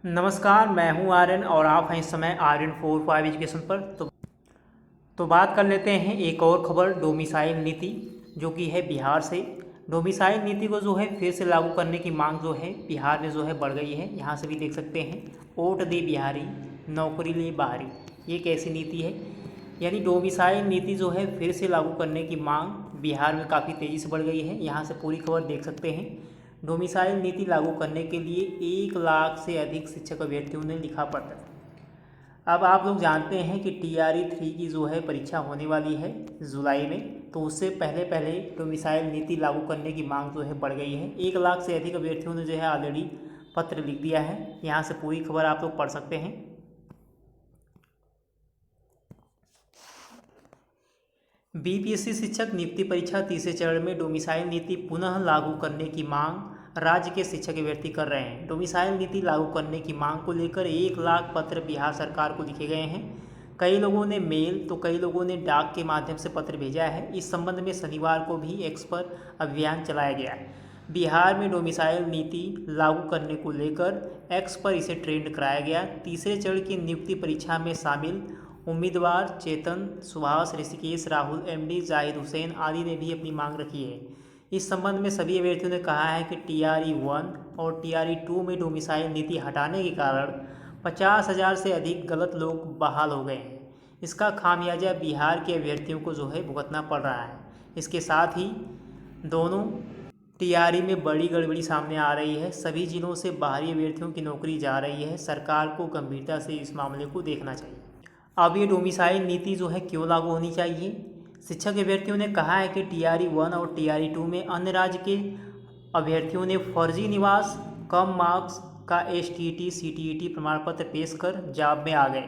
नमस्कार, मैं हूं आर्यन और आप हैं इस समय आर्यन 45 एजुकेशन पर। तो बात कर लेते हैं एक और खबर, डोमिसाइल नीति जो कि है बिहार से। डोमिसाइल नीति को जो है फिर से लागू करने की मांग जो है बिहार में जो है बढ़ गई है। यहाँ से भी देख सकते हैं, वोट दे बिहारी नौकरी ले बाहरी, ये कैसी नीति है। यानी डोमिसाइल नीति जो है फिर से लागू करने की मांग बिहार में काफ़ी तेज़ी से बढ़ गई है। यहाँ से पूरी खबर देख सकते हैं। डोमिसाइल नीति लागू करने के लिए 1 लाख से अधिक शिक्षक अभ्यर्थियों ने लिखा पत्र। अब आप लोग जानते हैं कि TRE 3 की जो है परीक्षा होने वाली है जुलाई में, तो उससे पहले पहले डोमिसाइल नीति लागू करने की मांग जो है बढ़ गई है। 1 लाख से अधिक अभ्यर्थियों ने जो है ऑलरेडी पत्र लिख दिया है। यहाँ से पूरी खबर आप लोग पढ़ सकते हैं। BPSC शिक्षक नियुक्ति परीक्षा तीसरे चरण में डोमिसाइल नीति पुनः लागू करने की मांग राज्य के शिक्षक अभ्यर्थी कर रहे हैं। डोमिसाइल नीति लागू करने की मांग को लेकर 1 लाख पत्र बिहार सरकार को लिखे गए हैं। कई लोगों ने मेल तो कई लोगों ने डाक के माध्यम से पत्र भेजा है। इस संबंध में शनिवार को भी एक्स पर अभियान चलाया गया है। बिहार में डोमिसाइल नीति लागू करने को लेकर एक्स पर इसे ट्रेंड कराया गया। तीसरे चरण की नियुक्ति परीक्षा में शामिल उम्मीदवार चेतन, सुभाष, ऋषिकेश, राहुल, MD, जाहिद हुसैन आदि ने भी अपनी मांग रखी है। इस संबंध में सभी अभ्यर्थियों ने कहा है कि TRE 1 और TRE 2 में डोमिसाइल नीति हटाने के कारण 50,000 से अधिक गलत लोग बहाल हो गए हैं। इसका खामियाजा बिहार के अभ्यर्थियों को जो है भुगतना पड़ रहा है। इसके साथ ही दोनों TRE में बड़ी गड़बड़ी सामने आ रही है। सभी जिलों से बाहरी अभ्यर्थियों की नौकरी जा रही है। सरकार को गंभीरता से इस मामले को देखना चाहिए। अब ये डोमिसाइल नीति जो है क्यों लागू होनी चाहिए? शिक्षक अभ्यर्थियों ने कहा है कि TRE 1 और TRE 2 में अन्य राज्य के अभ्यर्थियों ने फर्जी निवास, कम मार्क्स का STT CTET प्रमाण पत्र पेश कर जॉब में आ गए।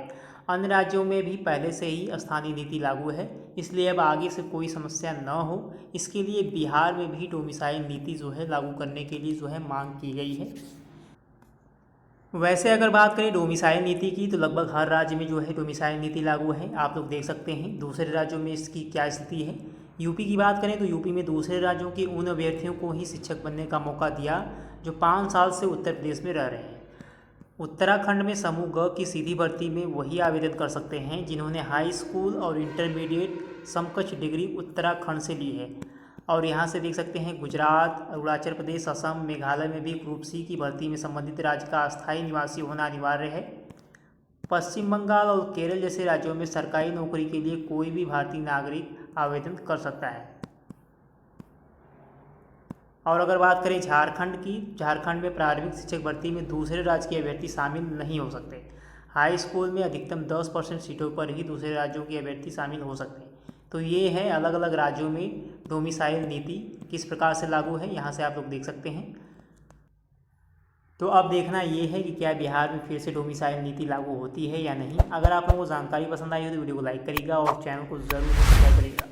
अन्य राज्यों में भी पहले से ही स्थानीय नीति लागू है, इसलिए अब आगे से कोई समस्या न हो, इसके लिए बिहार में भी डोमिसाइल नीति जो है लागू करने के लिए जो है मांग की गई है। वैसे अगर बात करें डोमिसाइल नीति की, तो लगभग हर राज्य में जो है डोमिसाइल नीति लागू है। आप लोग देख सकते हैं दूसरे राज्यों में इसकी क्या स्थिति है। यूपी की बात करें तो यूपी में दूसरे राज्यों के उन अभ्यर्थियों को ही शिक्षक बनने का मौका दिया जो 5 साल से उत्तर प्रदेश में रह रहे हैं। उत्तराखंड में समूह ग की सीधी भर्ती में वही आवेदन कर सकते हैं जिन्होंने हाई स्कूल और इंटरमीडिएट समकक्ष डिग्री उत्तराखंड से ली है। और यहाँ से देख सकते हैं गुजरात, अरुणाचल प्रदेश, असम, मेघालय में भी ग्रुप C की भर्ती में संबंधित राज्य का अस्थायी निवासी होना अनिवार्य है। पश्चिम बंगाल और केरल जैसे राज्यों में सरकारी नौकरी के लिए कोई भी भारतीय नागरिक आवेदन कर सकता है। और अगर बात करें झारखंड की, झारखंड में प्रारंभिक शिक्षक भर्ती में दूसरे राज्य के अभ्यर्थी शामिल नहीं हो सकते। हाई स्कूल में अधिकतम 10% सीटों पर ही दूसरे राज्यों के अभ्यर्थी शामिल हो सकते हैं। तो ये है अलग अलग राज्यों में डोमिसाइल नीति किस प्रकार से लागू है, यहाँ से आप लोग देख सकते हैं। तो अब देखना ये है कि क्या बिहार में फिर से डोमिसाइल नीति लागू होती है या नहीं। अगर आप लोगों को जानकारी पसंद आई हो तो वीडियो को लाइक करिएगा और चैनल को ज़रूर सब्सक्राइब करिएगा।